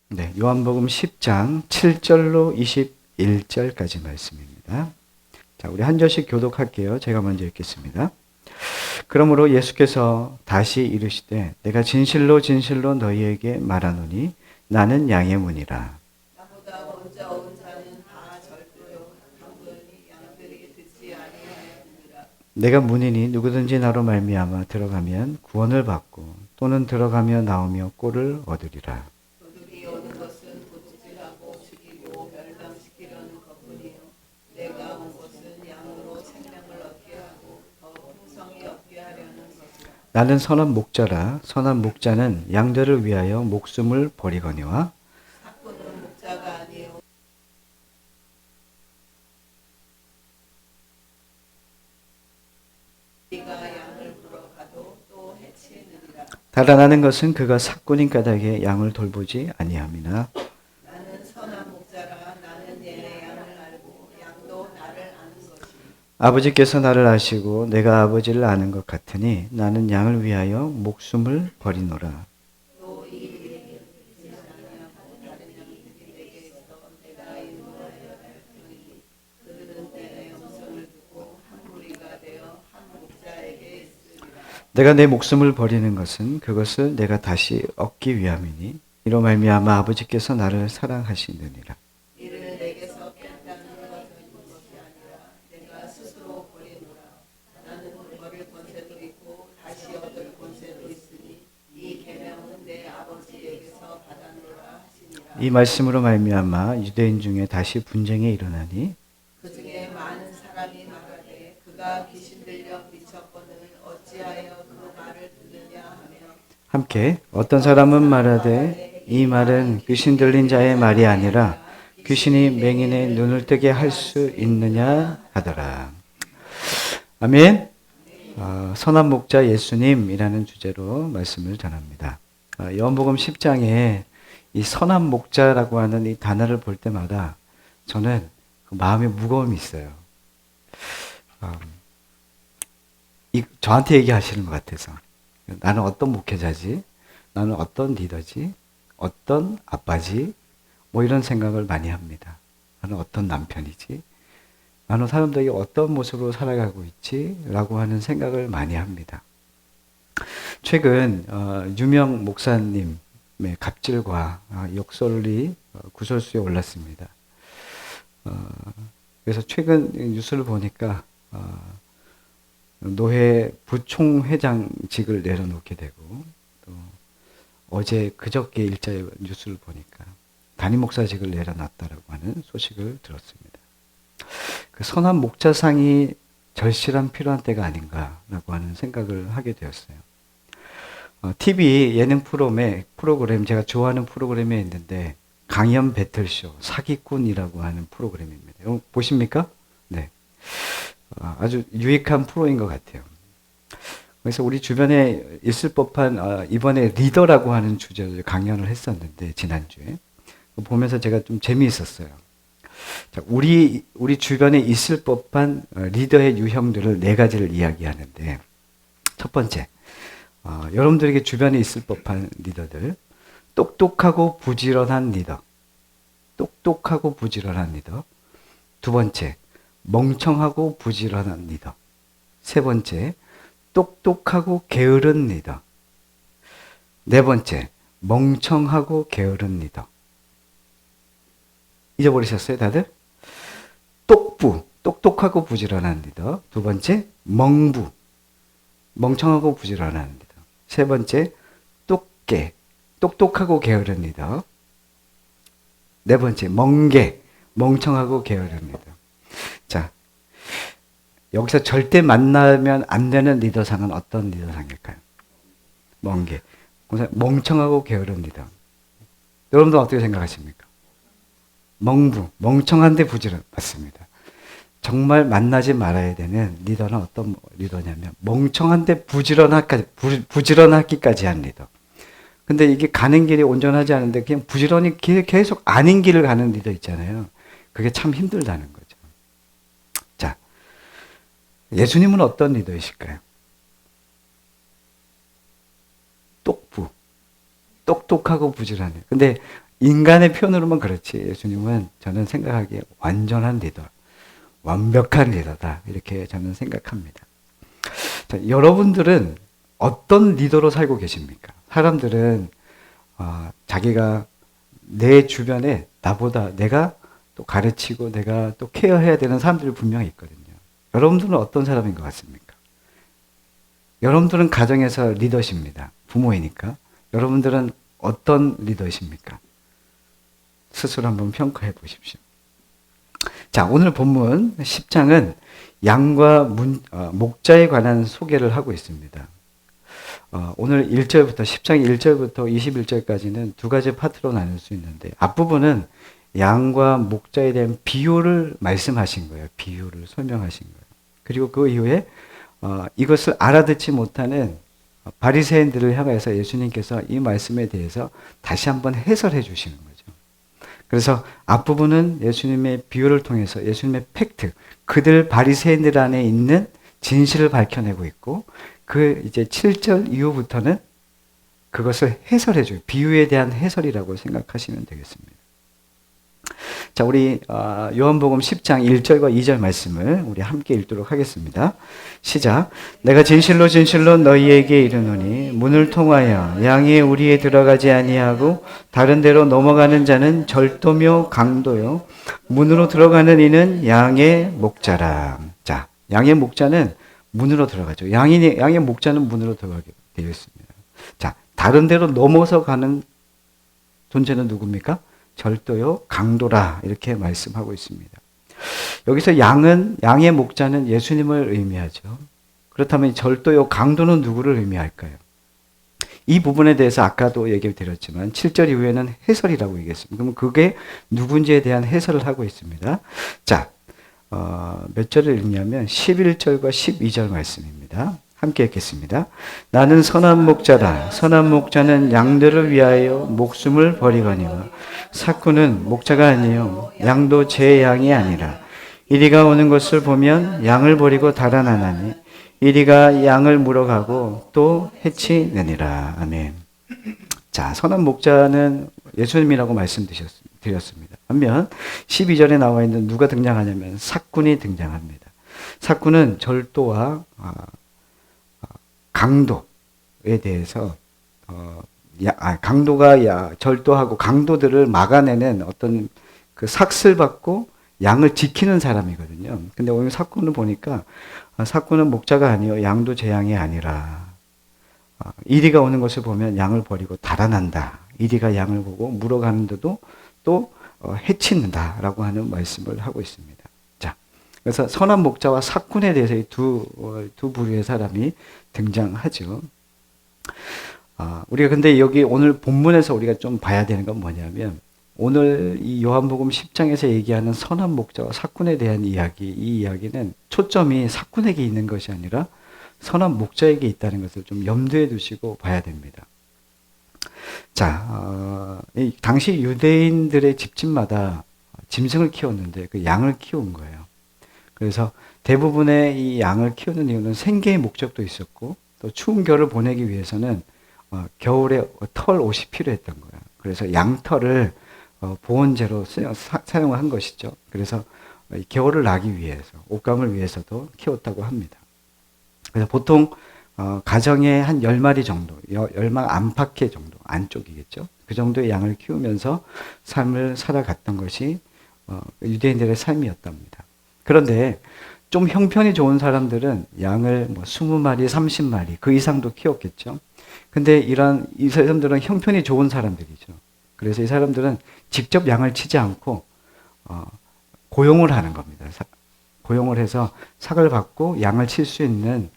네, 요한복음 10장 7절로 21절까지 말씀입니다. 자, 우리 한 절씩 교독할게요. 제가 먼저 읽겠습니다. 그러므로 예수께서 다시 이르시되 내가 진실로 진실로 너희에게 말하노니 나는 양의 문이라. 나보다 먼저 온 자는 다 절도요 강도니 양들이 듣지 아니하였느니라. 내가 문이니 누구든지 나로 말미암아 들어가면 구원을 받고 또는 들어가며 나오며 꼴을 얻으리라. 도둑이 오는 것은 도둑질하고 죽이고 멸망시키려는 것뿐이요 내가 온 것은 양으로 생명을 얻게 하고 더 풍성히 얻게 하려는 것이라. 나는 선한 목자라. 선한 목자는 양들을 위하여 목숨을 버리거니와 사꾼은 목자가 아니요 네가 양을 물어가도 또 해치느니라. 달아나는 것은 그가 삭군인 까닭에 양을 돌보지 아니함이나 나는 선한 목자라. 나는 내 양을 알고 양도 나를 아는 것이니 아버지께서 나를 아시고 내가 아버지를 아는 것 같으니 나는 양을 위하여 목숨을 버리노라. 또 이 일이 듣지 아니하고 다른 양들이 내게 있어 내가 인도하여 달더니 그들은 내 음성을 듣고 한 무리가 되어 한 목자에게 있으리라. 내가 내 목숨을 버리는 것은 그것을 내가 다시 얻기 위함이니 이로 말미암아 아버지께서 나를 사랑하시느니라. 이를 내게서 뺀다는 것이 아니라 내가 스스로 버리노라. 나는 버릴 권세도 있고 다시 얻을 권세도 있으니 이 계명은 내 아버지에게서 받았노라 하시니라. 이 말씀으로 말미암아 유대인 중에 다시 분쟁이 일어나니 그 중에 많은 사람이 말하되 그가 귀신 들려 미쳤거늘 어찌하여 그 말을 듣느냐 하며 함께 어떤 사람은 말하되 이 말은 귀신 들린 자의 말이 아니라 귀신이 맹인의 눈을 뜨게 할 수 있느냐 하더라. 아멘. 선한 목자 예수님이라는 주제로 말씀을 전합니다. 요한복음 10장에 이 선한 목자라고 하는 이 단어를 볼 때마다 저는 그 마음에 무거움이 있어요. 저한테 얘기하시는 것 같아서. 나는 어떤 목회자지? 나는 어떤 리더지? 어떤 아빠지? 뭐 이런 생각을 많이 합니다. 나는 어떤 남편이지? 나는 사람들에게 어떤 모습으로 살아가고 있지? 라고 하는 생각을 많이 합니다. 최근 유명 목사님의 갑질과 욕설이 구설수에 올랐습니다. 그래서 최근 뉴스를 보니까 노회 부총회장직을 내려놓게 되고 또 어제 그저께 일자의 뉴스를 보니까 담임 목사직을 내려놨다라고 하는 소식을 들었습니다. 그 선한 목자상이 절실한 필요한 때가 아닌가라고 하는 생각을 하게 되었어요. TV 예능 프로그램 제가 좋아하는 프로그램이 있는데 강연 배틀쇼 사기꾼이라고 하는 프로그램입니다. 보십니까? 네. 아주 유익한 프로인 것 같아요. 그래서 우리 주변에 있을 법한 이번에 리더라고 하는 주제로 강연을 했었는데 지난주에 보면서 제가 좀 재미있었어요. 자, 우리 주변에 있을 법한 리더의 유형들을 4가지를 이야기하는데 첫 번째, 여러분들에게 주변에 있을 법한 리더들, 똑똑하고 부지런한 리더. 똑똑하고 부지런한 리더. 두 번째, 멍청하고 부지런한 리더. 세 번째, 똑똑하고 게으른 리더. 네 번째, 멍청하고 게으른 리더. 잊어버리셨어요, 다들? 똑똑하고 부지런한 리더. 두 번째, 멍청하고 부지런한 리더. 세 번째, 똑똑하고 게으른 리더. 네 번째, 멍청하고 게으른 리더. 자, 여기서 절대 만나면 안 되는 리더상은 어떤 리더상일까요? 멍청하고 게으른 리더. 여러분들 어떻게 생각하십니까? 멍청한데 부지런, 맞습니다. 정말 만나지 말아야 되는 리더는 어떤 리더냐면, 멍청한데 부지런하기까지 한 리더. 근데 이게 가는 길이 온전하지 않은데, 그냥 부지런히 계속 아닌 길을 가는 리더 있잖아요. 그게 참 힘들다는 거죠. 자, 예수님은 어떤 리더이실까요? 똑똑하고 부지런해요. 근데 인간의 표현으로만 그렇지 예수님은 저는 생각하기에 완전한 리더, 완벽한 리더다 이렇게 저는 생각합니다. 자, 여러분들은 어떤 리더로 살고 계십니까? 사람들은 자기가 내 주변에 나보다 내가 또 가르치고 내가 또 케어해야 되는 사람들이 분명히 있거든요. 여러분들은 어떤 사람인 것 같습니까? 여러분들은 가정에서 리더십니다. 부모이니까. 여러분들은 어떤 리더십니까? 스스로 한번 평가해 보십시오. 자, 오늘 본문 10장은 양과 목자에 관한 소개를 하고 있습니다. 오늘 1절부터 10장 1절부터 21절까지는 두 가지 파트로 나눌 수 있는데 앞부분은 양과 목자에 대한 비유를 말씀하신 거예요. 비유를 설명하신 거예요. 그리고 그 이후에 이것을 알아듣지 못하는 바리새인들을 향해서 예수님께서 이 말씀에 대해서 다시 한번 해설해 주시는 거죠. 그래서 앞부분은 예수님의 비유를 통해서 예수님의 팩트, 그들 바리새인들 안에 있는 진실을 밝혀내고 있고 그 이제 7절 이후부터는 그것을 해설해 줘요. 비유에 대한 해설이라고 생각하시면 되겠습니다. 자, 우리 요한복음 10장 1절과 2절 말씀을 우리 함께 읽도록 하겠습니다. 시작. 내가 진실로 진실로 너희에게 이르노니 문을 통하여 양의 우리에 들어가지 아니하고 다른 데로 넘어가는 자는 절도며 강도요 문으로 들어가는 이는 양의 목자라. 자, 양의 목자는 문으로 들어가죠. 양의 목자는 문으로 들어가게 되어 있습니다. 자, 다른 데로 넘어서 가는 존재는 누굽니까? 절도요, 강도라 이렇게 말씀하고 있습니다. 여기서 양의 목자는 예수님을 의미하죠. 그렇다면 절도요, 강도는 누구를 의미할까요? 이 부분에 대해서 아까도 얘기를 드렸지만 7절 이후에는 해설이라고 얘기했습니다. 그럼 그게 누군지에 대한 해설을 하고 있습니다. 자, 몇 절을 읽냐면 11절과 12절 말씀입니다. 함께 읽겠습니다. 나는 선한 목자다. 선한 목자는 양들을 위하여 목숨을 버리거니와 삭구는 목자가 아니요 양도 제 양이 아니라 이리가 오는 것을 보면 양을 버리고 달아나나니 이리가 양을 물어가고 또 해치느니라. 아멘. 자, 선한 목자는 예수님이라고 말씀드렸습니다. 반면 12절에 나와 있는 누가 등장하냐면 삭군이 등장합니다. 삭군은 절도와 강도에 대해서 강도가 절도하고 강도들을 막아내는 어떤 그 삭슬 받고 양을 지키는 사람이거든요. 근데 오늘 삭군을 보니까 삭군은 목자가 아니요 양도 제 양이 아니라 이리가 오는 것을 보면 양을 버리고 달아난다. 이리가 양을 보고 물어가는데도 또 해치는다라고 하는 말씀을 하고 있습니다. 자, 그래서 선한 목자와 삭군에 대해서 이 두 부류의 사람이 등장하죠. 우리가 근데 여기 오늘 본문에서 우리가 좀 봐야 되는 건 뭐냐면 오늘 이 요한복음 10장에서 얘기하는 선한 목자와 삭군에 대한 이야기, 이 이야기는 초점이 삭군에게 있는 것이 아니라 선한 목자에게 있다는 것을 좀 염두에 두시고 봐야 됩니다. 자, 당시 유대인들의 집집마다 짐승을 키웠는데 그 양을 키운 거예요. 그래서 대부분의 이 양을 키우는 이유는 생계의 목적도 있었고 또 추운 겨울을 보내기 위해서는 겨울에 털 옷이 필요했던 거예요. 그래서 양털을 보온재로 사용을 한 것이죠. 그래서 겨울을 나기 위해서, 옷감을 위해서도 키웠다고 합니다. 그래서 보통 가정에 한 10마리 정도, 10마 안팎의 정도, 안쪽이겠죠. 그 정도의 양을 키우면서 삶을 살아갔던 것이 유대인들의 삶이었답니다. 그런데 좀 형편이 좋은 사람들은 양을 20마리, 30마리 그 이상도 키웠겠죠. 근데 이 사람들은 형편이 좋은 사람들이죠. 그래서 이 사람들은 직접 양을 치지 않고 고용을 하는 겁니다. 고용을 해서 삭을 받고 양을 칠 수 있는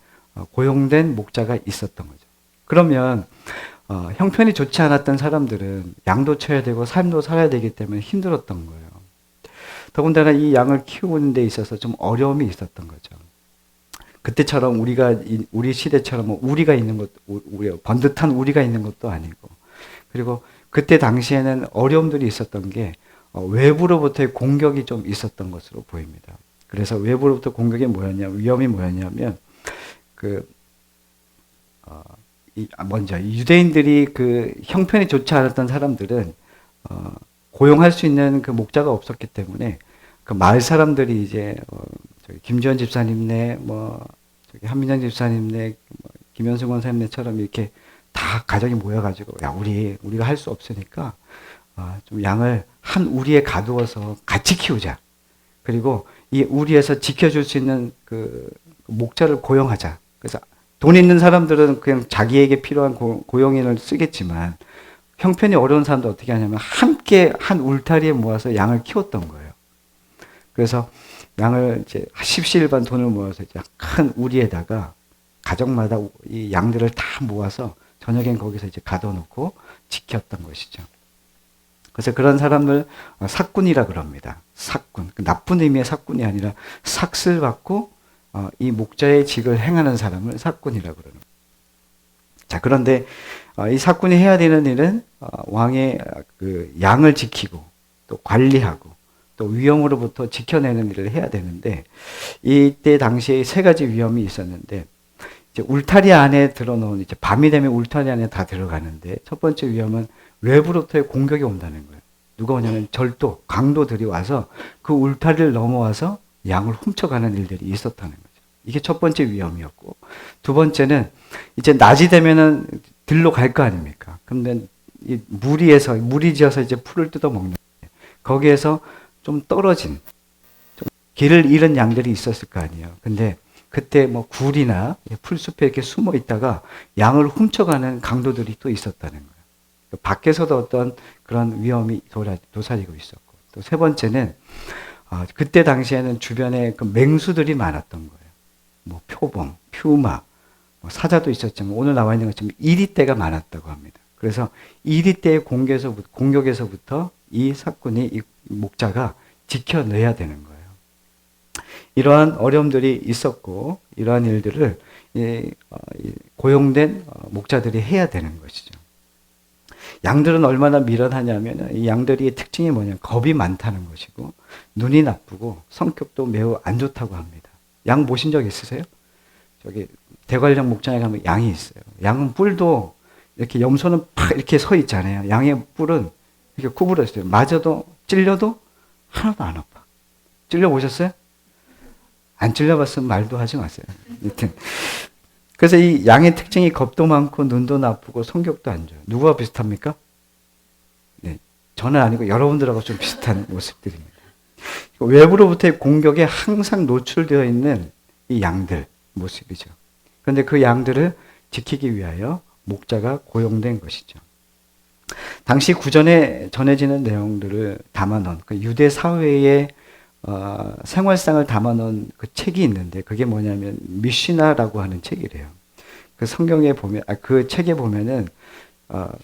고용된 목자가 있었던 거죠. 그러면 형편이 좋지 않았던 사람들은 양도 쳐야 되고 삶도 살아야 되기 때문에 힘들었던 거예요. 더군다나 이 양을 키우는 데 있어서 좀 어려움이 있었던 거죠. 그때처럼 우리 시대처럼 우리가 있는 것, 번듯한 우리가 있는 것도 아니고, 그리고 그때 당시에는 어려움들이 있었던 게 외부로부터의 공격이 좀 있었던 것으로 보입니다. 그래서 외부로부터 공격이 위험이 뭐였냐면 먼저 유대인들이 그 형편이 좋지 않았던 사람들은 고용할 수 있는 그 목자가 없었기 때문에 그 마을 사람들이 이제 저기 김지원 집사님네, 뭐 저기 한민정 집사님네, 뭐 김현승 원사님네처럼 이렇게 다 가정이 모여가지고 야 우리가 할 수 없으니까 좀 양을 한 우리에 가두어서 같이 키우자. 그리고 이 우리에서 지켜줄 수 있는 그 목자를 고용하자. 그래서 돈 있는 사람들은 그냥 자기에게 필요한 고용인을 쓰겠지만 형편이 어려운 사람도 어떻게 하냐면 함께 한 울타리에 모아서 양을 키웠던 거예요. 그래서 양을 이제 십시일반 돈을 모아서 이제 큰 우리에다가 가정마다 이 양들을 다 모아서 저녁엔 거기서 이제 가둬놓고 지켰던 것이죠. 그래서 그런 사람을 삭군이라 그럽니다. 삭군. 나쁜 의미의 삭군이 아니라 삭슬 받고 이 목자의 직을 행하는 사람을 삭군이라 그러는 거예요. 자, 그런데 이 삭군이 해야 되는 일은 왕의 그 양을 지키고 또 관리하고 또 위험으로부터 지켜내는 일을 해야 되는데 이때 당시에 세 가지 위험이 있었는데 이제 울타리 안에 들어놓은 이제 밤이 되면 울타리 안에 다 들어가는데 첫 번째 위험은 외부로부터의 공격이 온다는 거예요. 누가 오냐면 절도, 강도들이 와서 그 울타리를 넘어와서 양을 훔쳐가는 일들이 있었다는 거죠. 이게 첫 번째 위험이었고 두 번째는 이제 낮이 되면은 들로 갈 거 아닙니까? 그런데 이 무리 지어서 이제 풀을 뜯어 먹는데 거기에서 좀 떨어진 좀 길을 잃은 양들이 있었을 거 아니에요. 근데 그때 뭐 굴이나 풀숲에 이렇게 숨어 있다가 양을 훔쳐가는 강도들이 또 있었다는 거예요. 밖에서도 어떤 그런 위험이 도사리고 있었고 또 세 번째는 그때 당시에는 주변에 그 맹수들이 많았던 거예요. 뭐 표범, 퓨마, 뭐 사자도 있었지만 오늘 나와 있는 것처럼 이리떼가 많았다고 합니다. 그래서 이리떼의 공격에서부터 이 삭군이 이 목자가 지켜내야 되는 거예요. 이러한 어려움들이 있었고 이러한 일들을 고용된 목자들이 해야 되는 것이죠. 양들은 얼마나 미련하냐면 이 양들의 특징이 뭐냐면 겁이 많다는 것이고 눈이 나쁘고 성격도 매우 안 좋다고 합니다. 양 보신 적 있으세요? 저기 대관령 목장에 가면 양이 있어요. 양은 뿔도 이렇게 염소는 팍 이렇게 서 있잖아요. 양의 뿔은 이렇게 구부러 있어요. 맞아도 찔려도 하나도 안 아파. 찔려 보셨어요? 안 찔려봤으면 말도 하지 마세요. 여튼 그래서 이 양의 특징이 겁도 많고 눈도 나쁘고 성격도 안 좋아요. 누구와 비슷합니까? 네, 저는 아니고 여러분들하고 좀 비슷한 모습들입니다. 외부로부터의 공격에 항상 노출되어 있는 이 양들 모습이죠. 그런데 그 양들을 지키기 위하여 목자가 고용된 것이죠. 당시 구전에 전해지는 내용들을 담아놓은 그 유대 사회의 생활상을 담아놓은 그 책이 있는데 그게 뭐냐면 미시나라고 하는 책이래요. 그 성경에 보면 그 책에 보면은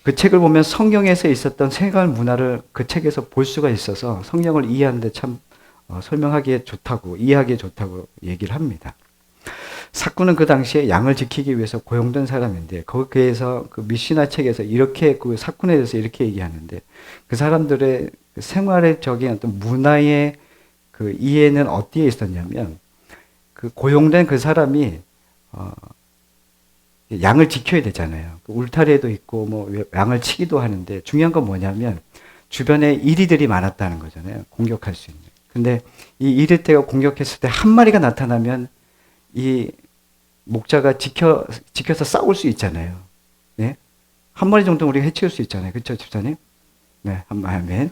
그 책을 보면 성경에서 있었던 생활 문화를 그 책에서 볼 수가 있어서 성경을 이해하는데 참 설명하기에 좋다고 이해하기에 좋다고 얘기를 합니다. 삭군은 그 당시에 양을 지키기 위해서 고용된 사람인데 거기에서 그 미시나 책에서 이렇게 그 삭군에 대해서 이렇게 얘기하는데 그 사람들의 생활의 적인 어떤 문화의 그 이해는 어디에 있었냐면 그 고용된 그 사람이 양을 지켜야 되잖아요. 울타리에도 있고 뭐 양을 치기도 하는데 중요한 건 뭐냐면 주변에 이리들이 많았다는 거잖아요. 공격할 수 있는. 근데 이 이리떼가 공격했을 때 한 마리가 나타나면 이 목자가 지켜서 싸울 수 있잖아요. 네? 한 마리 정도 우리가 해치울 수 있잖아요. 그렇죠, 집사님? 네, 아멘.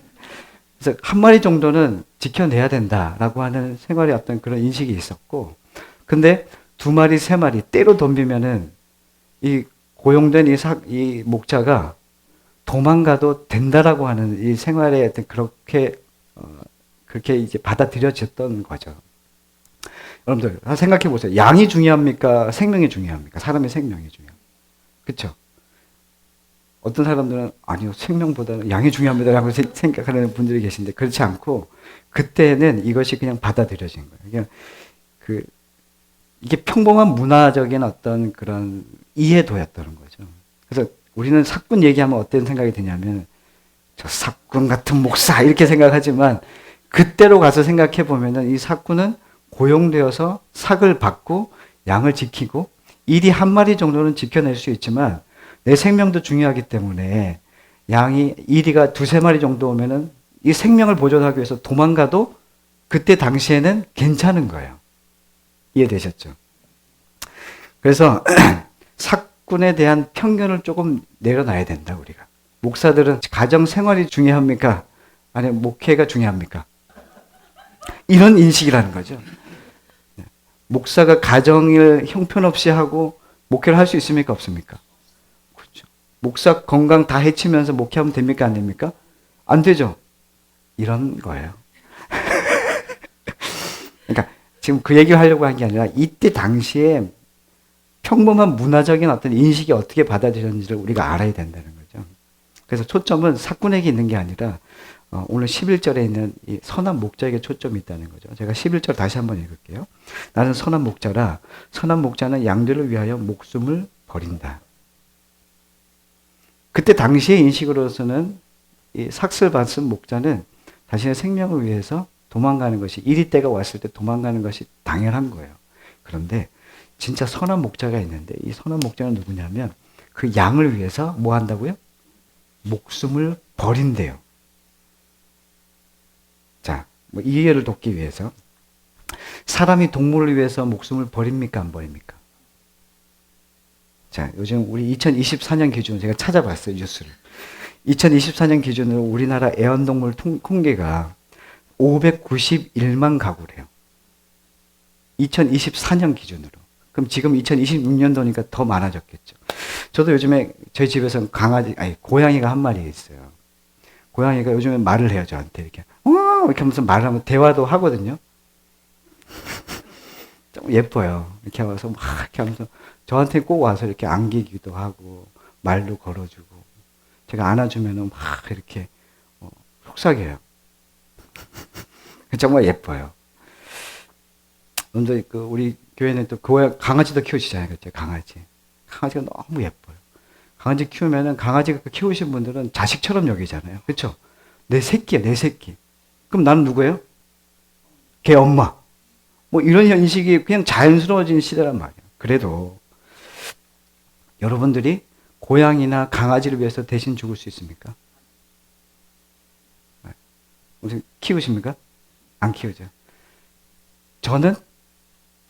그래서 한 마리 정도는 지켜내야 된다라고 하는 생활의 어떤 그런 인식이 있었고, 근데 두 마리, 세 마리 때로 덤비면은 이 고용된 이 목자가 도망가도 된다라고 하는 이 생활의 어떤 그렇게 이제 받아들여졌던 거죠. 여러분들 생각해 보세요. 양이 중요합니까? 생명이 중요합니까? 사람의 생명이 중요합니까? 그렇죠? 어떤 사람들은 아니요, 생명보다는 양이 중요합니다라고 생각하는 분들이 계신데 그렇지 않고 그때는 이것이 그냥 받아들여진 거예요. 그냥 이게 평범한 문화적인 어떤 그런 이해도였다는 거죠. 그래서 우리는 삭군 얘기하면 어떤 생각이 드냐면 저 삭군 같은 목사 이렇게 생각하지만 그때로 가서 생각해 보면은 이 삭군은 고용되어서 삭을 받고 양을 지키고 이리 한 마리 정도는 지켜낼 수 있지만 내 생명도 중요하기 때문에 양이 이리가 두세 마리 정도 오면은 이 생명을 보존하기 위해서 도망가도 그때 당시에는 괜찮은 거예요. 이해되셨죠? 그래서 사꾼에 대한 편견을 조금 내려놔야 된다, 우리가. 목사들은 가정 생활이 중요합니까? 아니면 목회가 중요합니까? 이런 인식이라는 거죠. 목사가 가정을 형편없이 하고 목회를 할 수 있습니까? 없습니까? 그렇죠. 목사 건강 다 해치면서 목회하면 됩니까? 안 됩니까? 안 되죠. 이런 거예요. 그러니까 지금 그 얘기를 하려고 한 게 아니라 이때 당시에 평범한 문화적인 어떤 인식이 어떻게 받아들였는지를 우리가 알아야 된다는 거죠. 그래서 초점은 사꾼에게 있는 게 아니라 오늘 11절에 있는 이 선한 목자에게 초점이 있다는 거죠. 제가 11절 다시 한번 읽을게요. 나는 선한 목자라. 선한 목자는 양들을 위하여 목숨을 버린다. 그때 당시의 인식으로서는 이 삭슬 받은 목자는 자신의 생명을 위해서 도망가는 것이, 이리 때가 왔을 때 도망가는 것이 당연한 거예요. 그런데 진짜 선한 목자가 있는데 이 선한 목자는 누구냐면 그 양을 위해서 뭐 한다고요? 목숨을 버린대요. 자, 뭐 이해를 돕기 위해서 사람이 동물을 위해서 목숨을 버립니까? 안 버립니까? 자, 요즘 우리 2024년 기준으로 제가 찾아봤어요, 뉴스를. 2024년 기준으로 우리나라 애완동물 통계가 591만 가구래요. 2024년 기준으로. 그럼 지금 2026년도니까 더 많아졌겠죠. 저도 요즘에 저희 집에서는 고양이가 한 마리 있어요. 고양이가 요즘에 말을 해요, 저한테. 이렇게 이렇게 하면서 말을 하면 대화도 하거든요. 좀 예뻐요. 이렇게 와서 막 이렇게 하면서 저한테 꼭 와서 이렇게 안기기도 하고 말도 걸어주고 제가 안아주면은 막 이렇게 속삭여요. 정말 예뻐요. 먼저 우리 교회는 또 강아지도 키우시잖아요, 그렇죠? 강아지가 너무 예뻐요. 강아지 키우면은 강아지 키우신 분들은 자식처럼 여기잖아요, 그렇죠? 내 새끼야, 내 새끼. 그럼 나는 누구예요? 걔 엄마. 뭐 이런 인식이 그냥 자연스러워진 시대란 말이에요. 그래도 여러분들이 고양이나 강아지를 위해서 대신 죽을 수 있습니까? 키우십니까? 안 키우죠. 저는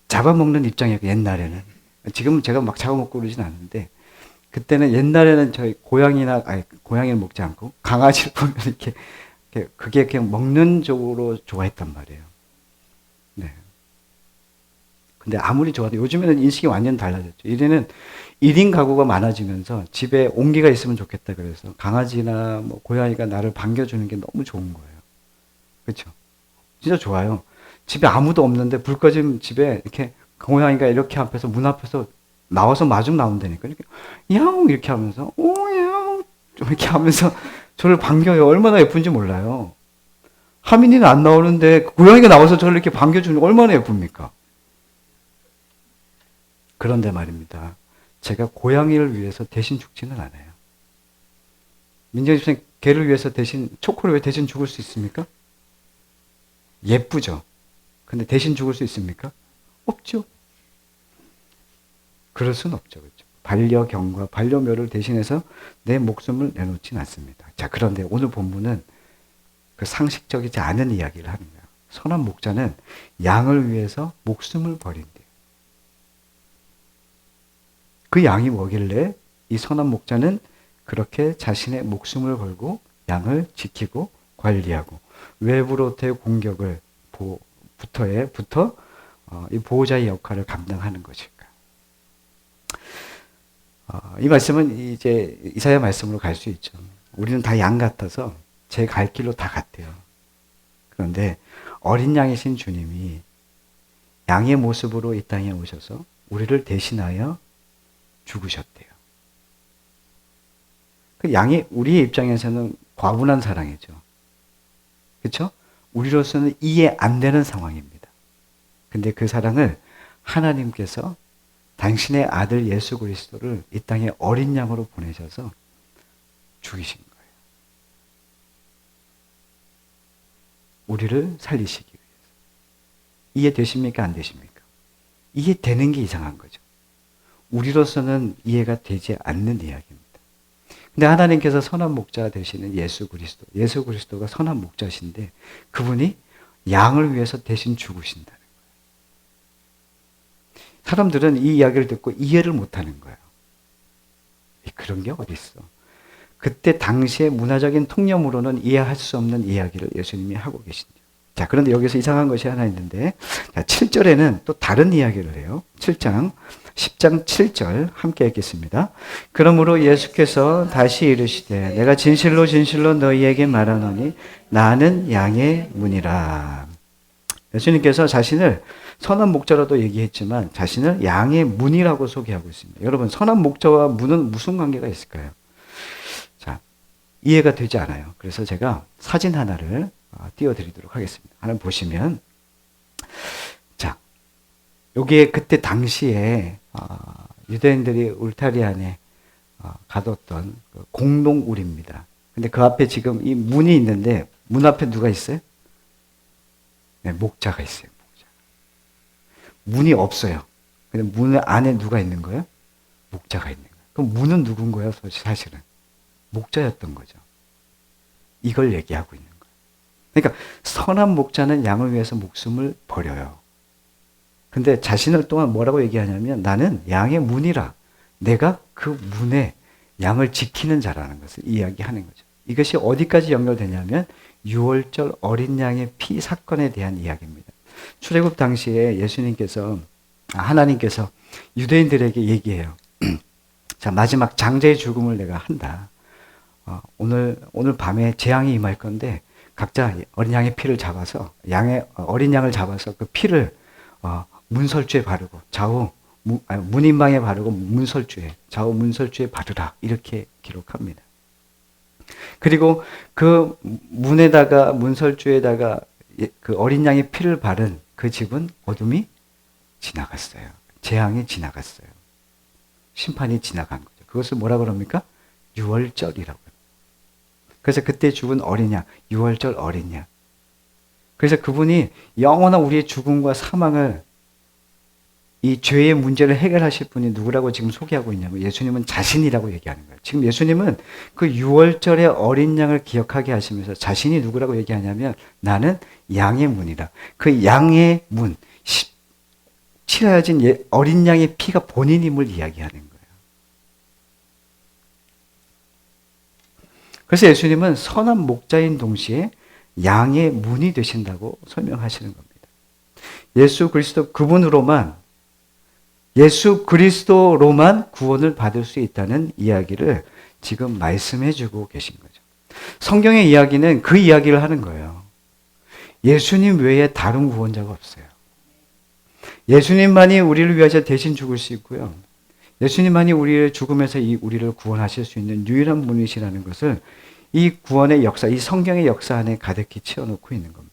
잡아먹는 입장이었고, 옛날에는. 지금은 제가 막 잡아먹고 그러진 않는데, 그때는 옛날에는 저희 고양이를 먹지 않고, 강아지를 보면 이렇게, 그게 그냥 먹는 쪽으로 좋아했단 말이에요. 네. 근데 아무리 좋아도 요즘에는 인식이 완전 달라졌죠. 이제는 1인 가구가 많아지면서 집에 온기가 있으면 좋겠다 그래서 강아지나 뭐 고양이가 나를 반겨주는 게 너무 좋은 거예요. 그렇죠? 진짜 좋아요. 집에 아무도 없는데 불 꺼진 집에 이렇게 고양이가 이렇게 앞에서 문 앞에서 나와서 마중 나온다니까. 이렇게 야옹 이렇게 하면서 야옹 이렇게 하면서 저를 반겨요. 얼마나 예쁜지 몰라요. 하민이는 안 나오는데 고양이가 나와서 저를 이렇게 반겨주는 게 얼마나 예쁩니까? 그런데 말입니다. 제가 고양이를 위해서 대신 죽지는 않아요. 민정희 선생님, 개를 위해서 대신, 초코를 왜 대신 죽을 수 있습니까? 예쁘죠? 근데 대신 죽을 수 있습니까? 없죠. 그럴 수는 없죠. 그렇죠? 반려견과 반려묘를 대신해서 내 목숨을 내놓지는 않습니다. 자, 그런데 오늘 본문은 그 상식적이지 않은 이야기를 하는 거예요. 선한 목자는 양을 위해서 목숨을 버린대요. 그 양이 뭐길래 이 선한 목자는 그렇게 자신의 목숨을 걸고 양을 지키고 관리하고 외부로부터의 공격을 이 보호자의 역할을 감당하는 것일까? 이 말씀은 이제 이사야 말씀으로 갈 수 있죠. 우리는 다 양 같아서 제 갈 길로 다 같대요. 그런데 어린 양이신 주님이 양의 모습으로 이 땅에 오셔서 우리를 대신하여 죽으셨대요. 그 양이 우리의 입장에서는 과분한 사랑이죠. 그렇죠? 우리로서는 이해 안 되는 상황입니다. 근데 그 사랑을 하나님께서 당신의 아들 예수 그리스도를 이 땅에 어린 양으로 보내셔서 죽이신 거예요. 우리를 살리시기 위해서. 이해되십니까? 안 되십니까? 이해되는 게 이상한 거죠. 우리로서는 이해가 되지 않는 이야기입니다. 근데 하나님께서 선한 목자 되시는 예수 그리스도가 선한 목자신데 그분이 양을 위해서 대신 죽으신다. 사람들은 이 이야기를 듣고 이해를 못하는 거예요. 그런 게 어디 있어? 그때 당시의 문화적인 통념으로는 이해할 수 없는 이야기를 예수님이 하고 계신다. 자, 그런데 여기서 이상한 것이 하나 있는데, 자, 7절에는 또 다른 이야기를 해요. 10장 7절 함께 읽겠습니다. 그러므로 예수께서 다시 이르시되 내가 진실로 진실로 너희에게 말하노니 나는 양의 문이라. 예수님께서 자신을 선한 목자라도 얘기했지만 자신을 양의 문이라고 소개하고 있습니다. 여러분, 선한 목자와 문은 무슨 관계가 있을까요? 자, 이해가 되지 않아요. 그래서 제가 사진 하나를 띄워드리도록 하겠습니다. 하나 보시면, 자, 여기에 그때 당시에 유대인들이 울타리 안에 가뒀던 공동울입니다. 근데 그 앞에 지금 이 문이 있는데 문 앞에 누가 있어요? 네, 목자가 있어요. 목자. 문이 없어요. 근데 문 안에 누가 있는 거예요? 목자가 있는 거예요. 그럼 문은 누군 거예요? 사실은 목자였던 거죠. 이걸 얘기하고 있는 거예요. 그러니까 선한 목자는 양을 위해서 목숨을 버려요. 근데 자신을 또한 뭐라고 얘기하냐면 나는 양의 문이라. 내가 그 문에 양을 지키는 자라는 것을 이야기하는 거죠. 이것이 어디까지 연결되냐면 6월절 어린 양의 피 사건에 대한 이야기입니다. 출애굽 당시에 하나님께서 유대인들에게 얘기해요. 자, 마지막 장자의 죽음을 내가 한다. 오늘 밤에 재앙이 임할 건데 각자 어린 양의 피를 잡아서 어린 양을 잡아서 그 피를 문설주에 바르고 문인방에 바르고 좌우 문설주에 바르라. 이렇게 기록합니다. 그리고 그 문설주에다가 그 어린 양의 피를 바른 그 집은 어둠이 지나갔어요. 재앙이 지나갔어요. 심판이 지나간 거죠. 그것을 뭐라 그럽니까? 유월절이라고요. 그래서 그때 죽은 어린 양, 유월절 어린 양. 그래서 그분이 영원한 우리의 죽음과 사망을 이 죄의 문제를 해결하실 분이 누구라고 지금 소개하고 있냐면 예수님은 자신이라고 얘기하는 거예요. 지금 예수님은 그 6월절의 어린 양을 기억하게 하시면서 자신이 누구라고 얘기하냐면 나는 양의 문이다. 그 양의 문, 치러진 어린 양의 피가 본인임을 이야기하는 거예요. 그래서 예수님은 선한 목자인 동시에 양의 문이 되신다고 설명하시는 겁니다. 예수 그리스도로만 구원을 받을 수 있다는 이야기를 지금 말씀해 주고 계신 거죠. 성경의 이야기는 그 이야기를 하는 거예요. 예수님 외에 다른 구원자가 없어요. 예수님만이 우리를 위해서 대신 죽을 수 있고요. 예수님만이 우리의 죽음에서 우리를 구원하실 수 있는 유일한 분이시라는 것을 이 구원의 역사, 이 성경의 역사 안에 가득히 채워놓고 있는 겁니다.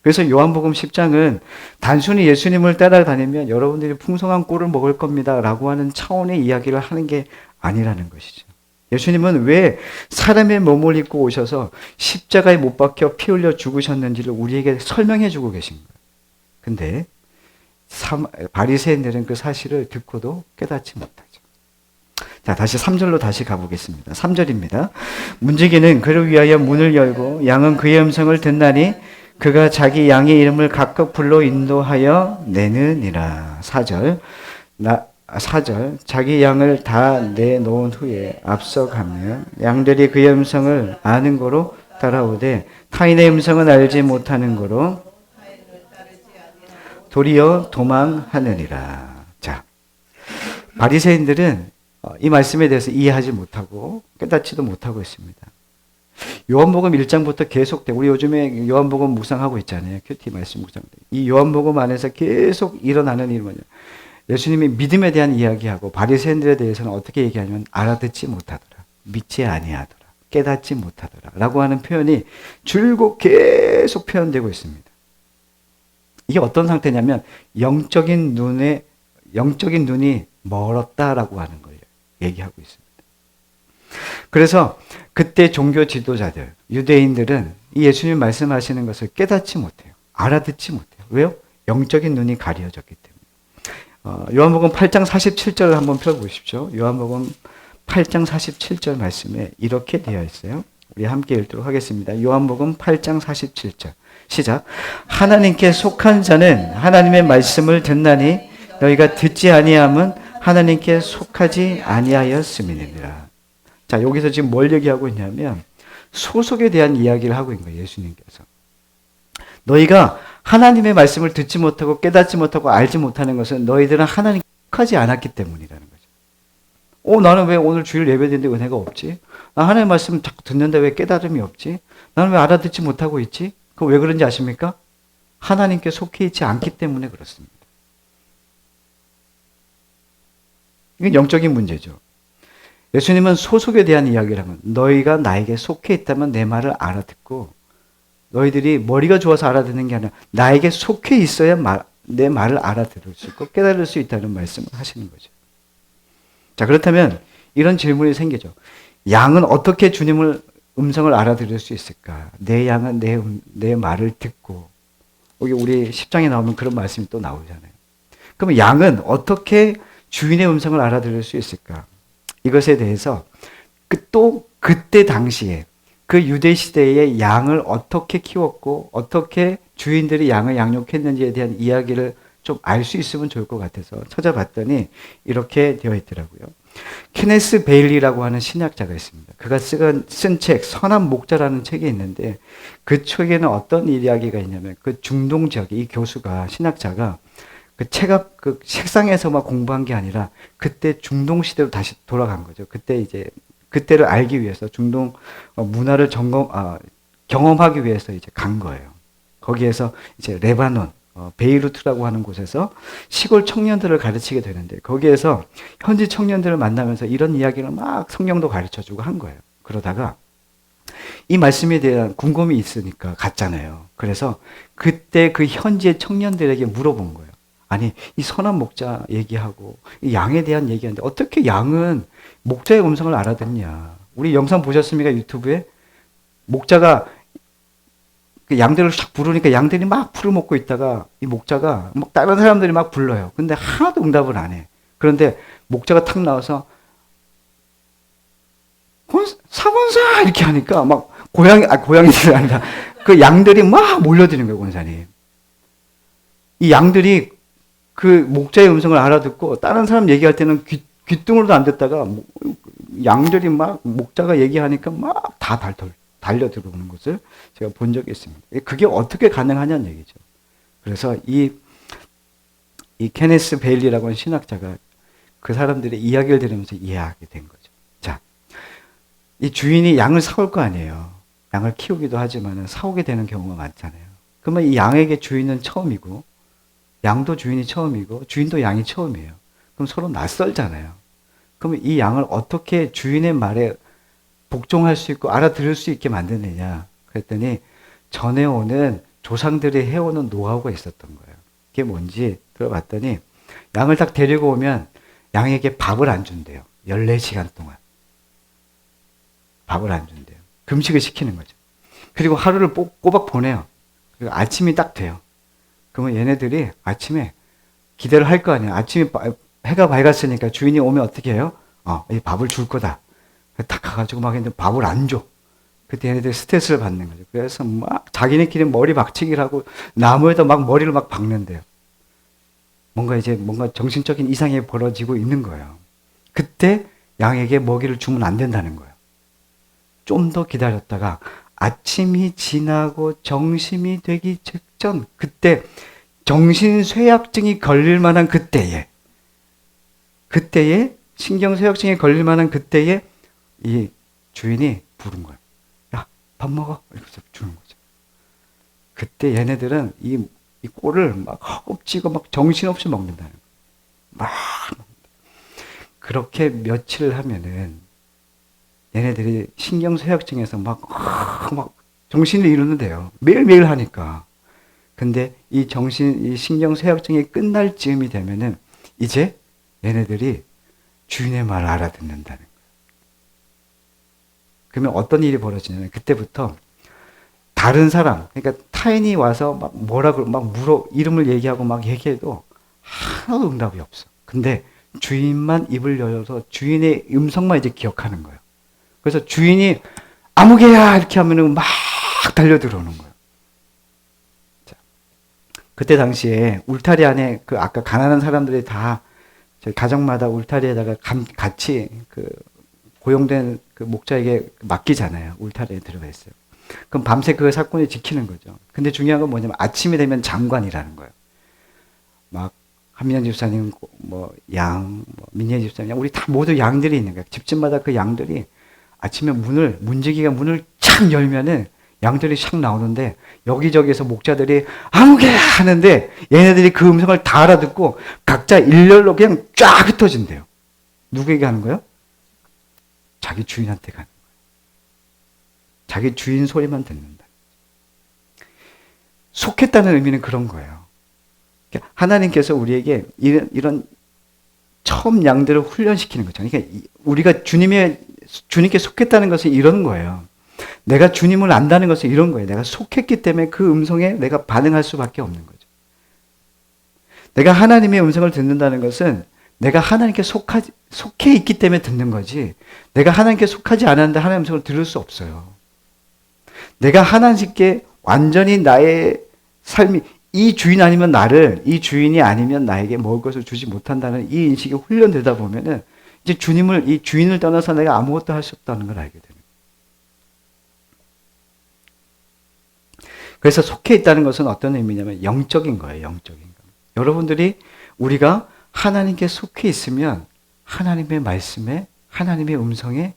그래서 요한복음 10장은 단순히 예수님을 따라다니면 여러분들이 풍성한 꼴을 먹을 겁니다 라고 하는 차원의 이야기를 하는 게 아니라는 것이죠. 예수님은 왜 사람의 몸을 입고 오셔서 십자가에 못 박혀 피 흘려 죽으셨는지를 우리에게 설명해 주고 계신 거예요. 근데 바리새인들은 그 사실을 듣고도 깨닫지 못하죠. 자, 다시 3절로 다시 가보겠습니다. 3절입니다. 문지기는 그를 위하여 문을 열고 양은 그의 음성을 듣나니 그가 자기 양의 이름을 각각 불러 인도하여 내느니라. 4절 자기 양을 다 내놓은 후에 앞서가면 양들이 그의 음성을 아는 거로 따라오되 타인의 음성은 알지 못하는 거로 도리어 도망하느니라. 자, 바리새인들은 이 말씀에 대해서 이해하지 못하고 깨닫지도 못하고 있습니다. 요한복음 1장부터 계속되고 우리 요즘에 요한복음 묵상하고 있잖아요. 큐티 말씀 묵상. 이 요한복음 안에서 계속 일어나는 일은 뭐냐? 예수님이 믿음에 대한 이야기하고 바리새인들에 대해서는 어떻게 얘기하냐면 알아듣지 못하더라. 믿지 아니하더라. 깨닫지 못하더라. 라고 하는 표현이 줄곧 계속 표현되고 있습니다. 이게 어떤 상태냐면 영적인 눈이 멀었다라고 하는 걸 얘기하고 있습니다. 그래서 그때 종교 지도자들, 유대인들은 이 예수님 말씀하시는 것을 깨닫지 못해요. 알아듣지 못해요. 왜요? 영적인 눈이 가려졌기 때문에. 요한복음 8장 47절을 한번 펴보십시오. 요한복음 8장 47절 말씀에 이렇게 되어 있어요. 우리 함께 읽도록 하겠습니다. 요한복음 8장 47절. 시작. 하나님께 속한 자는 하나님의 말씀을 듣나니 너희가 듣지 아니함은 하나님께 속하지 아니하였음이니라. 자, 여기서 지금 뭘 얘기하고 있냐면 소속에 대한 이야기를 하고 있는 거예요. 예수님께서. 너희가 하나님의 말씀을 듣지 못하고 깨닫지 못하고 알지 못하는 것은 너희들은 하나님께 속하지 않았기 때문이라는 거죠. 나는 왜 오늘 주일 예배드리는데 은혜가 없지? 나 하나님의 말씀 자꾸 듣는데 왜 깨달음이 없지? 나는 왜 알아듣지 못하고 있지? 그거 왜 그런지 아십니까? 하나님께 속해 있지 않기 때문에 그렇습니다. 이건 영적인 문제죠. 예수님은 소속에 대한 이야기를 하면 너희가 나에게 속해 있다면 내 말을 알아듣고 너희들이 머리가 좋아서 알아듣는 게 아니라 나에게 속해 있어야 내 말을 알아들을 수 있고 깨달을 수 있다는 말씀을 하시는 거죠. 자, 그렇다면 이런 질문이 생기죠. 양은 어떻게 주님을 음성을 알아들을 수 있을까? 내 양은 내 말을 듣고 여기 우리 10장에 나오면 그런 말씀이 또 나오잖아요. 그럼 양은 어떻게 주인의 음성을 알아들을 수 있을까? 이것에 대해서 또 그때 당시에 그 유대 시대의 양을 어떻게 키웠고 어떻게 주인들이 양을 양육했는지에 대한 이야기를 좀 알 수 있으면 좋을 것 같아서 찾아봤더니 이렇게 되어 있더라고요. 케네스 베일리라고 하는 신학자가 있습니다. 그가 쓴 책 선한 목자라는 책이 있는데 그 책에는 어떤 이야기가 있냐면 그 중동 지역의 이 교수가 신학자가 그 책상에서만 공부한 게 아니라 그때 중동 시대로 다시 돌아간 거죠. 그때를 알기 위해서 중동 문화를 경험하기 위해서 이제 간 거예요. 거기에서 이제 레바논, 베이루트라고 하는 곳에서 시골 청년들을 가르치게 되는데 거기에서 현지 청년들을 만나면서 이런 이야기를 막 성경도 가르쳐 주고 한 거예요. 그러다가 이 말씀에 대한 궁금이 있으니까 갔잖아요. 그래서 그때 그 현지의 청년들에게 물어본 거예요. 아니, 이 선한 목자 얘기하고 이 양에 대한 얘기하는데 어떻게 양은 목자의 음성을 알아듣냐. 우리 영상 보셨습니까? 유튜브에? 목자가 그 양들을 쫙 부르니까 양들이 막 풀을 먹고 있다가 이 목자가 막 다른 사람들이 막 불러요. 근데 하나도 응답을 안 해. 그런데 목자가 탁 나와서 사권사 이렇게 하니까 막 고양이들이 아니라 그 양들이 막 몰려드는 거예요, 권사님. 이 양들이 그 목자의 음성을 알아듣고 다른 사람 얘기할 때는 귀뚱으로도 안 듣다가 양들이 막 목자가 얘기하니까 막 다 달려 들어오는 것을 제가 본 적이 있습니다. 그게 어떻게 가능하냐는 얘기죠. 그래서 이 케네스 베일리라고 하는 신학자가 그 사람들의 이야기를 들으면서 이해하게 된 거죠. 자, 이 주인이 양을 사올 거 아니에요. 양을 키우기도 하지만 사오게 되는 경우가 많잖아요. 그러면 이 양에게 주인은 처음이고 양도 주인이 처음이고 주인도 양이 처음이에요. 그럼 서로 낯설잖아요. 그럼 이 양을 어떻게 주인의 말에 복종할 수 있고 알아들을 수 있게 만드느냐. 그랬더니 전해오는 조상들이 해오는 노하우가 있었던 거예요. 그게 뭔지 들어봤더니 양을 딱 데리고 오면 양에게 밥을 안 준대요. 14시간 동안. 밥을 안 준대요. 금식을 시키는 거죠. 그리고 하루를 꼬박 보내요. 그리고 아침이 딱 돼요. 그러면 얘네들이 아침에 기대를 할 거 아니에요. 아침에 해가 밝았으니까 주인이 오면 어떻게 해요? 이 밥을 줄 거다. 딱 가가지고 막 했는데 밥을 안 줘. 그때 얘네들이 스트레스를 받는 거죠. 그래서 막 자기네끼리 머리 박치기를 하고 나무에다 막 머리를 막 박는데요. 뭔가 정신적인 이상이 벌어지고 있는 거예요. 그때 양에게 먹이를 주면 안 된다는 거예요. 좀 더 기다렸다가 아침이 지나고 정심이 되기 직전 그때 정신쇠약증이 걸릴 만한 그때에 신경쇠약증이 걸릴 만한 그때에 이 주인이 부른 거예요. 야, 밥 먹어. 이렇게 주는 거죠. 그때 얘네들은 이 꼴을 막 허겁지겁 막 정신없이 먹는다는 거예요. 막 그렇게 며칠을 하면은 얘네들이 신경쇠약증에서 막 정신을 잃는데요. 매일매일 하니까. 근데 이 신경쇠약증이 끝날 즈음이 되면은 이제 얘네들이 주인의 말을 알아듣는다는 거예요. 그러면 어떤 일이 벌어지냐면 그때부터 다른 사람, 그러니까 타인이 와서 막 이름을 얘기하고 막 얘기해도 하나도 응답이 없어. 근데 주인만 입을 열어서 주인의 음성만 이제 기억하는 거예요. 그래서 주인이 아무개야 이렇게 하면은 막 달려 들어오는 거예요. 자, 그때 당시에 울타리 안에 그 아까 가난한 사람들이 다 저희 가정마다 울타리에다가 같이 그 고용된 그 목자에게 맡기잖아요. 울타리에 들어가 있어요. 그럼 밤새 그 사건을 지키는 거죠. 근데 중요한 건 뭐냐면 아침이 되면 장관이라는 거예요. 막 한민영 집사님 뭐 민예 집사님 우리 다 모두 양들이 있는 거예요. 집집마다 그 양들이 아침에 문지기가 문을 착 열면은 양들이 샥 나오는데 여기저기에서 목자들이 아무개 하는데 얘네들이 그 음성을 다 알아듣고 각자 일렬로 그냥 쫙 흩어진대요. 누구에게 하는 거예요? 자기 주인한테 가는 거예요. 자기 주인 소리만 듣는다. 속했다는 의미는 그런 거예요. 하나님께서 우리에게 이런 처음 양들을 훈련시키는 거죠. 그러니까 우리가 주님께 속했다는 것은 이런 거예요. 내가 주님을 안다는 것은 이런 거예요. 내가 속했기 때문에 그 음성에 내가 반응할 수밖에 없는 거죠. 내가 하나님의 음성을 듣는다는 것은 내가 하나님께 속해 있기 때문에 듣는 거지. 내가 하나님께 속하지 않았는데 하나님의 음성을 들을 수 없어요. 내가 하나님께 완전히 나의 삶이 이 주인 아니면 이 주인이 아니면 나에게 먹을 것을 주지 못한다는 이 인식이 훈련되다 보면은 이제 이 주인을 떠나서 내가 아무것도 할 수 없다는 걸 알게 됩니다. 그래서 속해 있다는 것은 어떤 의미냐면 영적인 거예요. 영적인 거. 여러분들이 우리가 하나님께 속해 있으면 하나님의 말씀에 하나님의 음성에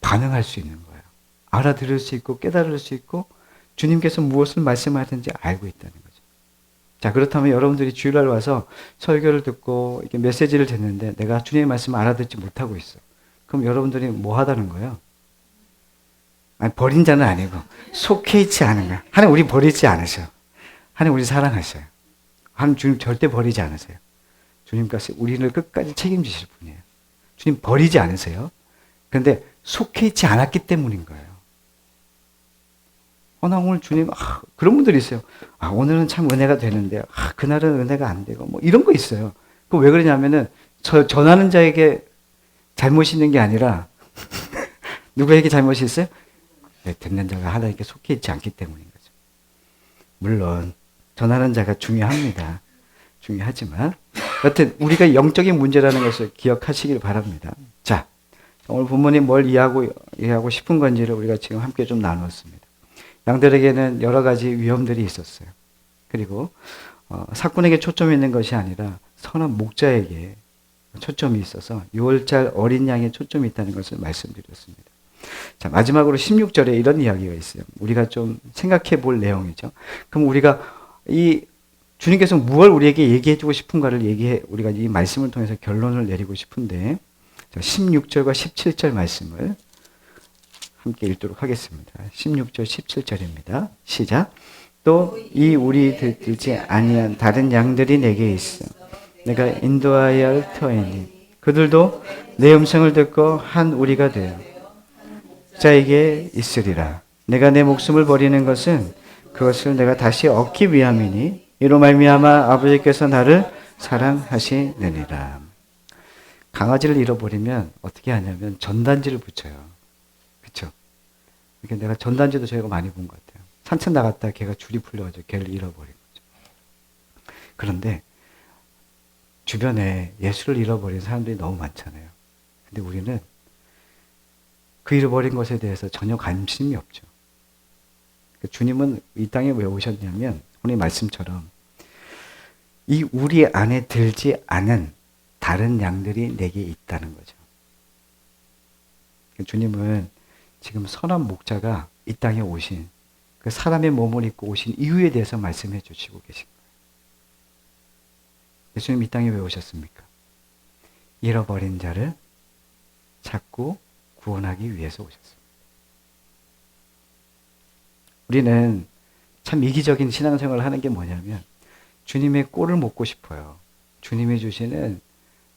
반응할 수 있는 거예요. 알아들을 수 있고 깨달을 수 있고 주님께서 무엇을 말씀하든지 알고 있다는 거죠. 자, 그렇다면 여러분들이 주일날 와서 설교를 듣고 이렇게 메시지를 듣는데 내가 주님의 말씀을 알아듣지 못하고 있어. 그럼 여러분들이 뭐 하다는 거예요? 아니, 버린 자는 아니고 속해 있지 않은 거야. 하나님 우리 버리지 않으셔요. 하나님 우리 사랑하셔요. 하나님 주님 절대 버리지 않으세요. 주님께서 우리를 끝까지 책임지실 분이에요. 주님 버리지 않으세요. 그런데 속해 있지 않았기 때문인 거예요. 나 오늘 주님, 그런 분들이 있어요. 오늘은 참 은혜가 되는데, 그날은 은혜가 안 되고, 뭐, 이런 거 있어요. 그 왜 그러냐면은, 전하는 자에게 잘못이 있는 게 아니라, 누구에게 잘못이 있어요? 네, 듣는 자가 하나님께 속해 있지 않기 때문인 거죠. 물론, 전하는 자가 중요합니다. 중요하지만, 여튼, 우리가 영적인 문제라는 것을 기억하시길 바랍니다. 자, 오늘 본문이 뭘 이해하고 싶은 건지를 우리가 지금 함께 좀 나누었습니다. 양들에게는 여러 가지 위험들이 있었어요. 그리고 사꾼에게 초점이 있는 것이 아니라 선한 목자에게 초점이 있어서 6월절 어린 양에 초점이 있다는 것을 말씀드렸습니다. 자, 마지막으로 16절에 이런 이야기가 있어요. 우리가 좀 생각해 볼 내용이죠. 그럼 우리가 주님께서 무엇을 우리에게 얘기해 주고 싶은가를 우리가 이 말씀을 통해서 결론을 내리고 싶은데 16절과 17절 말씀을 함께 읽도록 하겠습니다. 16절 17절입니다. 시작. 또 이 우리 듣지 아니한 다른 양들이 내게 있어 내가 인도하여야 할 터이니 그들도 내 음성을 듣고 한 우리가 되어 자에게 있으리라. 내가 내 목숨을 버리는 것은 그것을 내가 다시 얻기 위함이니 이로 말미암아 아버지께서 나를 사랑하시느니라. 강아지를 잃어버리면 어떻게 하냐면 전단지를 붙여요. 그렇죠? 그러니까 내가 전단지도 저희가 많이 본 것 같아요. 산책 나갔다 걔가 줄이 풀려가지고 걔를 잃어버린 거죠. 그런데 주변에 예수를 잃어버린 사람들이 너무 많잖아요. 근데 우리는 그 잃어버린 것에 대해서 전혀 관심이 없죠. 주님은 이 땅에 왜 오셨냐면 오늘 말씀처럼 이 우리 안에 들지 않은 다른 양들이 내게 있다는 거죠. 주님은 지금 선한 목자가 이 땅에 오신 그 사람의 몸을 입고 오신 이유에 대해서 말씀해 주시고 계신 거예요. 예수님 이 땅에 왜 오셨습니까? 잃어버린 자를 찾고 구원하기 위해서 오셨습니다. 우리는 참 이기적인 신앙생활을 하는 게 뭐냐면 주님의 꼴을 먹고 싶어요. 주님이 주시는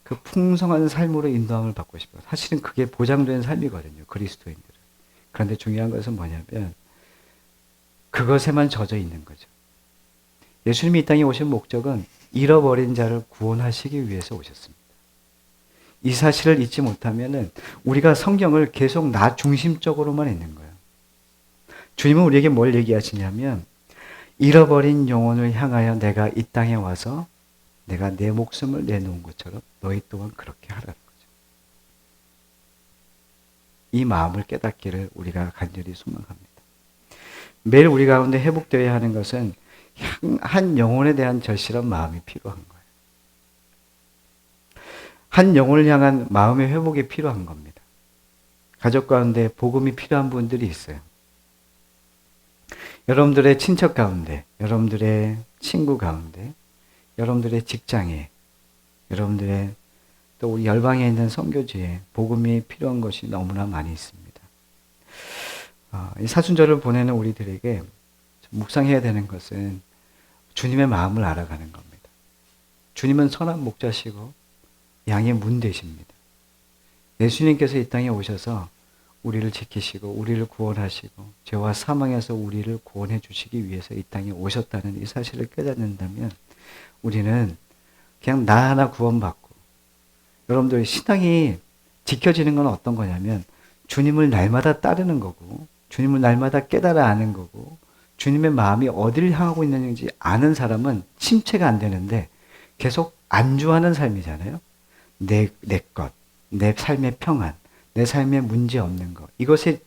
그 풍성한 삶으로 인도함을 받고 싶어요. 사실은 그게 보장된 삶이거든요. 그리스도인들은. 그런데 중요한 것은 뭐냐면 그것에만 젖어 있는 거죠. 예수님이 이 땅에 오신 목적은 잃어버린 자를 구원하시기 위해서 오셨습니다. 이 사실을 잊지 못하면은 우리가 성경을 계속 나 중심적으로만 읽는 거예요. 주님은 우리에게 뭘 얘기하시냐면 잃어버린 영혼을 향하여 내가 이 땅에 와서 내가 내 목숨을 내놓은 것처럼 너희 또한 그렇게 하라는 거죠. 이 마음을 깨닫기를 우리가 간절히 소망합니다. 매일 우리 가운데 회복되어야 하는 것은 한 영혼에 대한 절실한 마음이 필요한 거예요. 한 영혼을 향한 마음의 회복이 필요한 겁니다. 가족 가운데 복음이 필요한 분들이 있어요. 여러분들의 친척 가운데, 여러분들의 친구 가운데, 여러분들의 직장에, 여러분들의 또 우리 열방에 있는 선교지에 복음이 필요한 것이 너무나 많이 있습니다. 이 사순절을 보내는 우리들에게 묵상해야 되는 것은 주님의 마음을 알아가는 겁니다. 주님은 선한 목자시고 양의 문 되십니다. 예수님께서 이 땅에 오셔서 우리를 지키시고 우리를 구원하시고 죄와 사망에서 우리를 구원해 주시기 위해서 이 땅에 오셨다는 이 사실을 깨닫는다면 우리는 그냥 나 하나 구원받고, 여러분들 신앙이 지켜지는 건 어떤 거냐면 주님을 날마다 따르는 거고, 주님을 날마다 깨달아 아는 거고, 주님의 마음이 어디를 향하고 있는지 아는 사람은 침체가 안 되는데 계속 안주하는 삶이잖아요. 내 것, 내 삶의 평안, 내 삶에 문제 없는 것, 이것에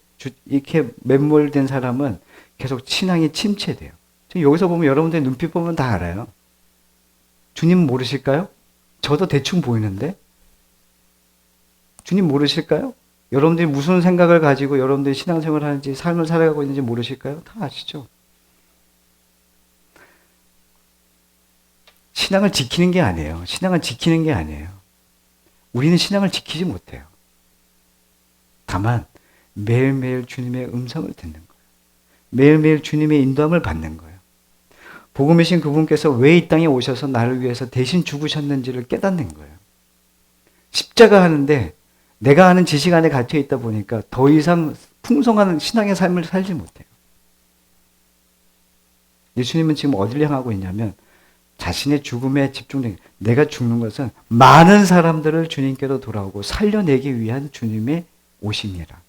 이렇게 매몰된 사람은 계속 신앙이 침체돼요. 여기서 보면 여러분들 눈빛 보면 다 알아요. 주님 모르실까요? 저도 대충 보이는데? 주님 모르실까요? 여러분들이 무슨 생각을 가지고 여러분들이 신앙생활을 하는지, 삶을 살아가고 있는지 모르실까요? 다 아시죠? 신앙을 지키는 게 아니에요. 신앙을 지키는 게 아니에요. 우리는 신앙을 지키지 못해요. 다만 매일매일 주님의 음성을 듣는 거예요. 매일매일 주님의 인도함을 받는 거예요. 복음이신 그분께서 왜 이 땅에 오셔서 나를 위해서 대신 죽으셨는지를 깨닫는 거예요. 십자가 하는데 내가 아는 지식 안에 갇혀 있다 보니까 더 이상 풍성한 신앙의 삶을 살지 못해요. 예수님은 지금 어디를 향하고 있냐면 자신의 죽음에 집중된, 내가 죽는 것은 많은 사람들을 주님께로 돌아오고 살려내기 위한 주님의 오심이라.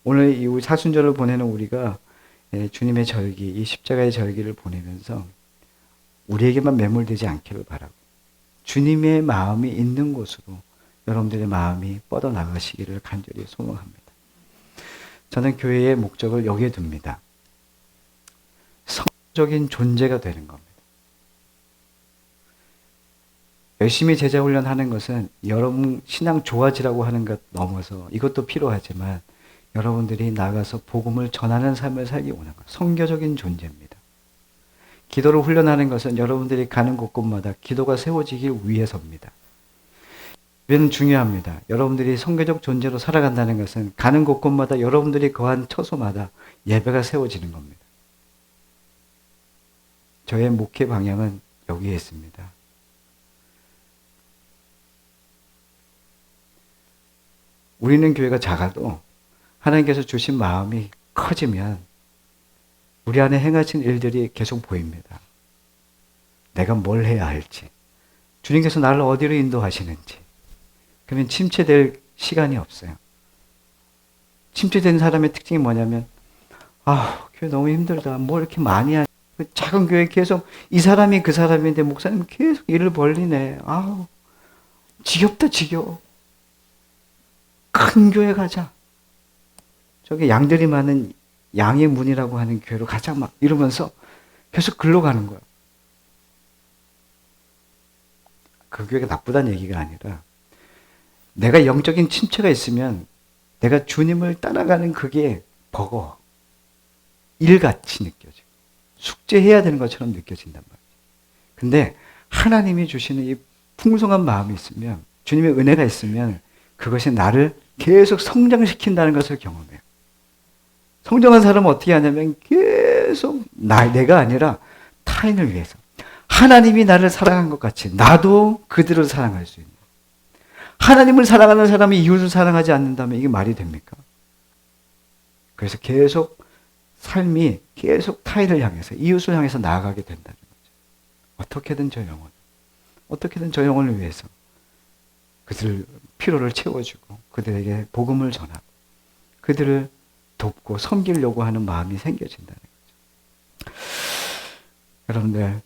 오늘 이 사순절을 보내는 우리가 주님의 절기, 이 십자가의 절기를 보내면서 우리에게만 매몰되지 않기를 바라고, 주님의 마음이 있는 곳으로 여러분들의 마음이 뻗어나가시기를 간절히 소망합니다. 저는 교회의 목적을 여기에 둡니다. 성적인 존재가 되는 겁니다. 열심히 제자 훈련하는 것은 여러분 신앙 좋아지라고 하는 것 넘어서 이것도 필요하지만 여러분들이 나가서 복음을 전하는 삶을 살기 원하는 것, 선교적인 존재입니다. 기도를 훈련하는 것은 여러분들이 가는 곳곳마다 기도가 세워지기 위해서입니다. 예배는 중요합니다. 여러분들이 선교적 존재로 살아간다는 것은 가는 곳곳마다 여러분들이 거한 처소마다 예배가 세워지는 겁니다. 저의 목회 방향은 여기에 있습니다. 우리는 교회가 작아도 하나님께서 주신 마음이 커지면 우리 안에 행하신 일들이 계속 보입니다. 내가 뭘 해야 할지, 주님께서 나를 어디로 인도하시는지. 그러면 침체될 시간이 없어요. 침체된 사람의 특징이 뭐냐면, 교회 너무 힘들다. 뭘 이렇게 많이 하냐. 그 작은 교회 계속 이 사람이 그 사람인데 목사님 계속 일을 벌리네. 지겹다 지겨워. 큰 교회 가자. 저기 양들이 많은 양의 문이라고 하는 교회로 가자 막 이러면서 계속 글로 가는 거야. 그 교회가 나쁘다는 얘기가 아니라 내가 영적인 침체가 있으면 내가 주님을 따라가는 그게 버거워. 일같이 느껴지고 숙제해야 되는 것처럼 느껴진단 말이에요. 근데 하나님이 주시는 이 풍성한 마음이 있으면, 주님의 은혜가 있으면 그것이 나를 계속 성장시킨다는 것을 경험해요. 성장한 사람은 어떻게 하냐면 계속 내가 아니라 타인을 위해서, 하나님이 나를 사랑한 것 같이 나도 그들을 사랑할 수 있는, 하나님을 사랑하는 사람이 이웃을 사랑하지 않는다면 이게 말이 됩니까? 그래서 계속 삶이 계속 타인을 향해서, 이웃을 향해서 나아가게 된다는 거죠. 어떻게든 저 영혼을 위해서 그들 피로를 채워주고 그들에게 복음을 전하고 그들을 돕고 섬기려고 하는 마음이 생겨진다는 거죠. 여러분들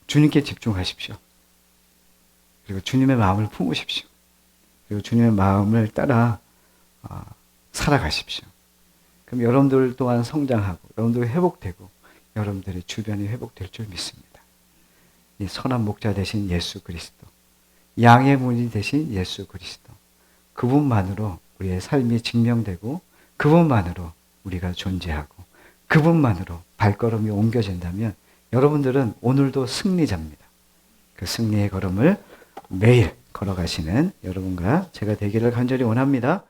주님께 집중하십시오. 그리고 주님의 마음을 품으십시오. 그리고 주님의 마음을 따라 살아가십시오. 그럼 여러분들 또한 성장하고 여러분들 회복되고 여러분들의 주변이 회복될 줄 믿습니다. 이 선한 목자 되신 예수 그리스도, 양의 문이 되신 예수 그리스도, 그분만으로 우리의 삶이 증명되고 그분만으로 우리가 존재하고 그분만으로 발걸음이 옮겨진다면 여러분들은 오늘도 승리자입니다. 그 승리의 걸음을 매일 걸어가시는 여러분과 제가 되기를 간절히 원합니다.